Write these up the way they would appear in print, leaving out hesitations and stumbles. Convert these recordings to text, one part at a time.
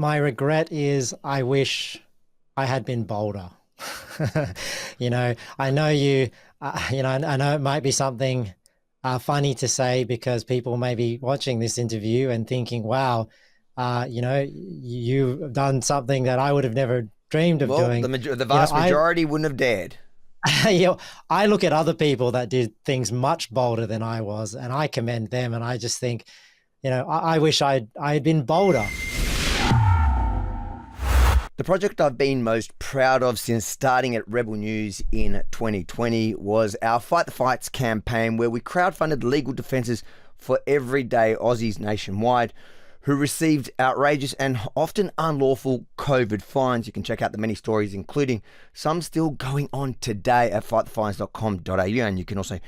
my regret is I wish I had been bolder. I know I know it might be something funny to say because people may be watching this interview and thinking, wow, you've done something that I would have never dreamed of Well, doing. the vast majority wouldn't have dared. I look at other people that did things much bolder than I was, and I commend them. And I just think, I wish I had been bolder. The project I've been most proud of since starting at Rebel News in 2020 was our Fight the Fights campaign, where we crowdfunded legal defences for everyday Aussies nationwide who received outrageous and often unlawful COVID fines. You can check out the many stories, including some still going on today at fightthefines.com.au, and you can also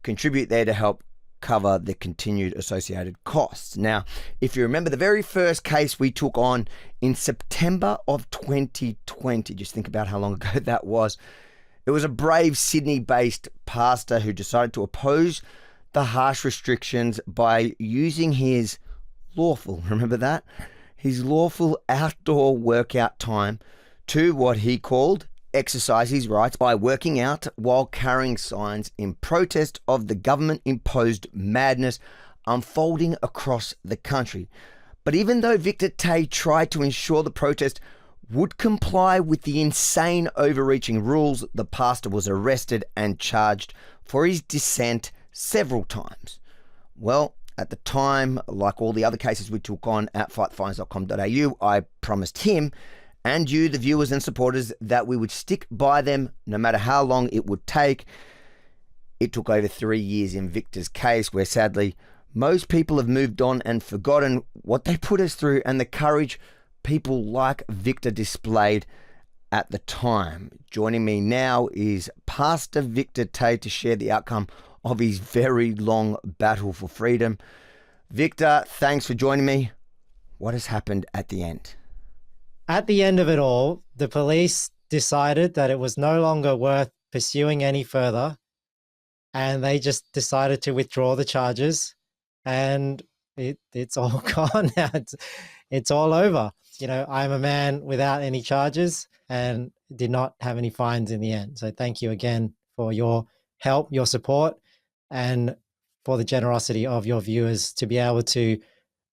contribute there to help cover the continued associated costs. Now, if you remember the very first case we took on in September of 2020, just think about how long ago that was. It was a brave Sydney-based pastor who decided to oppose the harsh restrictions by using his lawful, remember that? His lawful outdoor workout time to what he called exercise his rights by working out while carrying signs in protest of the government-imposed madness unfolding across the country. But even though Victor Tay tried to ensure the protest would comply with the insane overreaching rules, the pastor was arrested and charged for his dissent several times. Well, at the time, like all the other cases we took on at fightthefines.com.au, I promised him and you, the viewers and supporters, that we would stick by them no matter how long it would take. It took over 3 years in Victor's case, where sadly most people have moved on and forgotten what they put us through and the courage people like Victor displayed at the time. Joining me now is Pastor Victor Tay to share the outcome of his very long battle for freedom. Victor, thanks for joining me. What has happened at the end? At the end of it all, the police decided that it was no longer worth pursuing any further, and they just decided to withdraw the charges, and it's all gone now. It's all over. I'm a man without any charges and did not have any fines in the end. So thank you again for your help, your support, and for the generosity of your viewers to be able to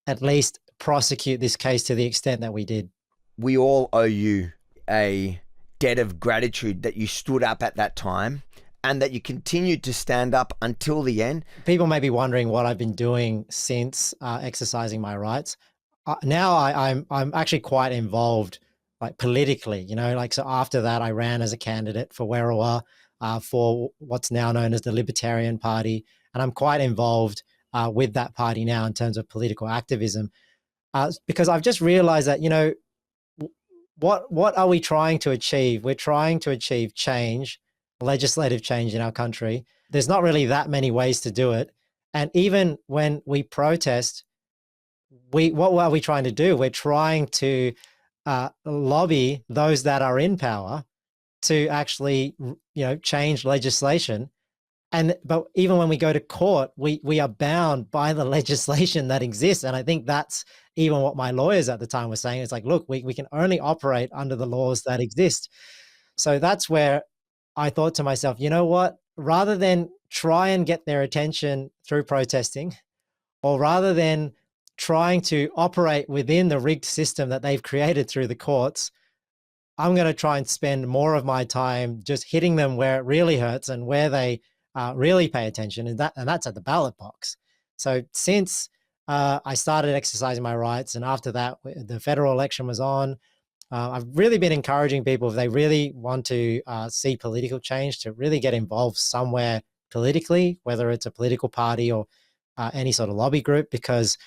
at least prosecute this case to the extent that we did. We all owe you a debt of gratitude that you stood up at that time and that you continued to stand up until the end. People may be wondering what I've been doing since exercising my rights. Now I'm actually quite involved, like politically, so after that I ran as a candidate for Werriwa for what's now known as the Libertarian Party. And I'm quite involved with that party now in terms of political activism because I've just realized that, what are we trying to achieve? We're trying to achieve change, legislative change in our country. There's not really that many ways to do it. And even when we protest, what are we trying to do? We're trying to lobby those that are in power to actually, change legislation. But even when we go to court, we are bound by the legislation that exists. And I think that's even what my lawyers at the time were saying. It's like, look, we can only operate under the laws that exist. So that's where I thought to myself, you know what, rather than try and get their attention through protesting, or rather than trying to operate within the rigged system that they've created through the courts, I'm going to try and spend more of my time just hitting them where it really hurts and where they really pay attention, and that's at the ballot box. So since I started exercising my rights, and after that, the federal election was on, I've really been encouraging people, if they really want to see political change, to really get involved somewhere politically, whether it's a political party or any sort of lobby group, because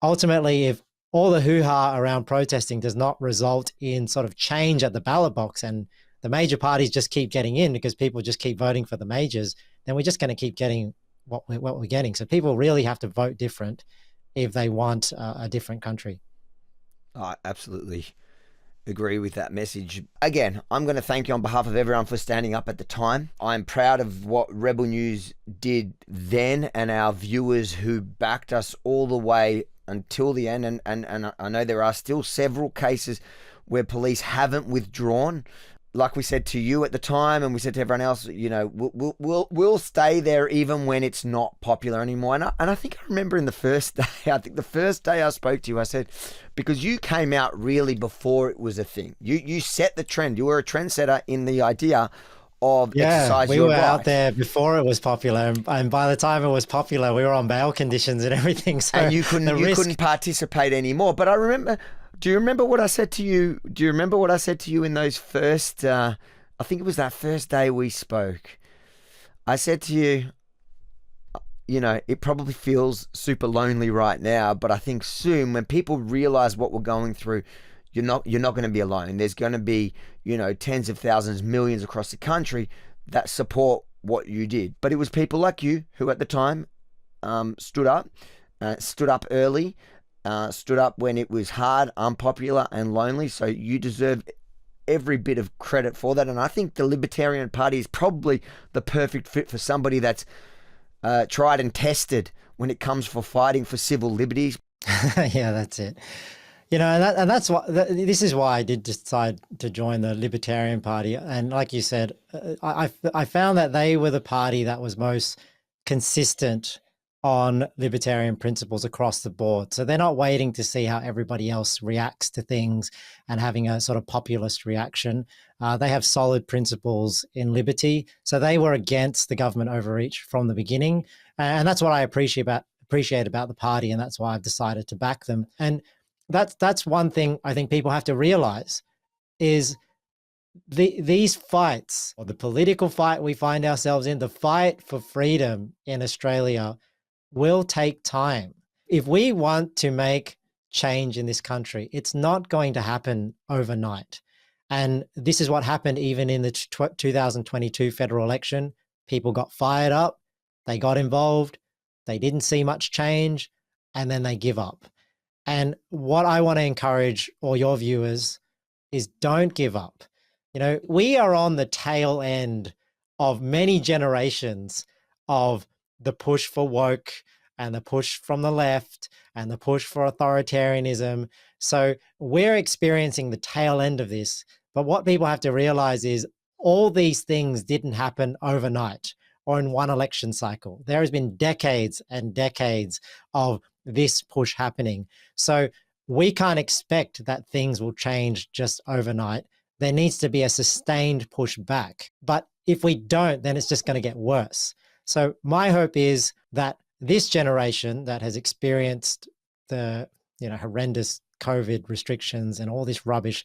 ultimately, if all the hoo-ha around protesting does not result in sort of change at the ballot box, and the major parties just keep getting in because people just keep voting for the majors, then we're just going to keep getting what we're getting. So people really have to vote different if they want a different country. I absolutely agree with that message. Again, I'm going to thank you on behalf of everyone for standing up at the time. I'm proud of what Rebel News did then and our viewers who backed us all the way until the end. And I know there are still several cases where police haven't withdrawn. Like we said to you at the time, and we said to everyone else, we'll stay there even when it's not popular anymore. And I think I remember in the first day, I think the first day I spoke to you, I said, because you came out really before it was a thing. You set the trend. You were a trendsetter in the idea of exercise we your were right. out there before it was popular, and by the time it was popular, we were on bail conditions and everything. So and you couldn't participate anymore. But I remember. Do you remember what I said to you? Do you remember what I said to you in those first? I think it was that first day we spoke. I said to you, it probably feels super lonely right now, but I think soon when people realize what we're going through, you're not going to be alone. There's going to be, tens of thousands, millions across the country that support what you did. But it was people like you who at the time stood up early, stood up when it was hard, unpopular and lonely. So you deserve every bit of credit for that. And I think the Libertarian Party is probably the perfect fit for somebody that's tried and when it comes for fighting for civil liberties. Yeah, that's it. And that's why this is why I did decide to join the Libertarian Party. And like you said, I found that they were the party that was most consistent on libertarian principles across the board. So they're not waiting to see how everybody else reacts to things and having a sort of populist reaction. They have solid principles in liberty. So they were against the government overreach from the beginning. And that's what I appreciate about the party. And that's why I've decided to back them. And that's one thing I think people have to realize is these fights, or the political fight we find ourselves in, the fight for freedom in Australia, will take time. If we want to make change in this country, it's not going to happen overnight. And this is what happened even in the 2022 federal election. People got fired up, they got involved, they didn't see much change, and then they give up. And what I want to encourage all your viewers is don't give up. We are on the tail end of many generations of the push for woke and the push from the left and the push for authoritarianism. So we're experiencing the tail end of this. But what people have to realize is all these things didn't happen overnight or in one election cycle. There has been decades and decades of this push happening. So we can't expect that things will change just overnight. There needs to be a sustained push back. But if we don't, then it's just going to get worse. So my hope is that this generation that has experienced the horrendous COVID restrictions and all this rubbish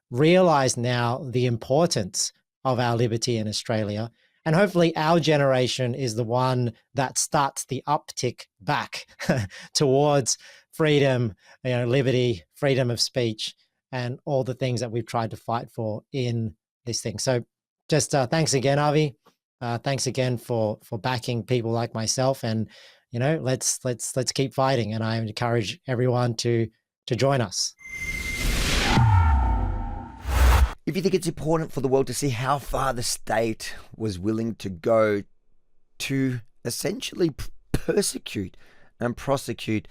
realize now the importance of our liberty in Australia. And hopefully our generation is the one that starts the uptick back towards freedom, liberty, freedom of speech, and all the things that we've tried to fight for in this thing. So just thanks again, Avi. Thanks again for backing people like myself, and let's keep fighting. And I encourage everyone to join us. If you think it's important for the world to see how far the state was willing to go to essentially persecute and prosecute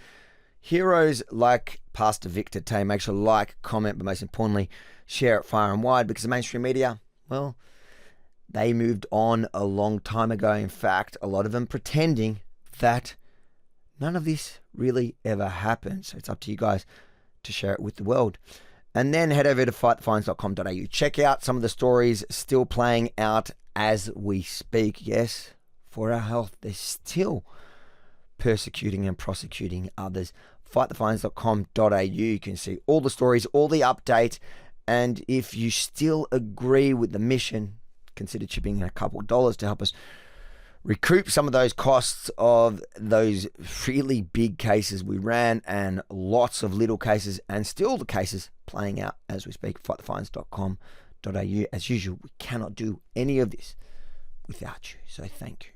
heroes like Pastor Victor Tay, make sure to like, comment, but most importantly, share it far and wide, because the mainstream media, well, they moved on a long time ago. In fact, a lot of them pretending that none of this really ever happened. So it's up to you guys to share it with the world. And then head over to fightthefines.com.au. Check out some of the stories still playing out as we speak. Yes, for our health, they're still persecuting and prosecuting others. Fightthefines.com.au. You can see all the stories, all the updates. And if you still agree with the mission, consider chipping in a couple of dollars to help us recoup some of those costs of those really big cases we ran, and lots of little cases, and still the cases playing out as we speak. Fightthefines.com.au. As usual, we cannot do any of this without you. So thank you.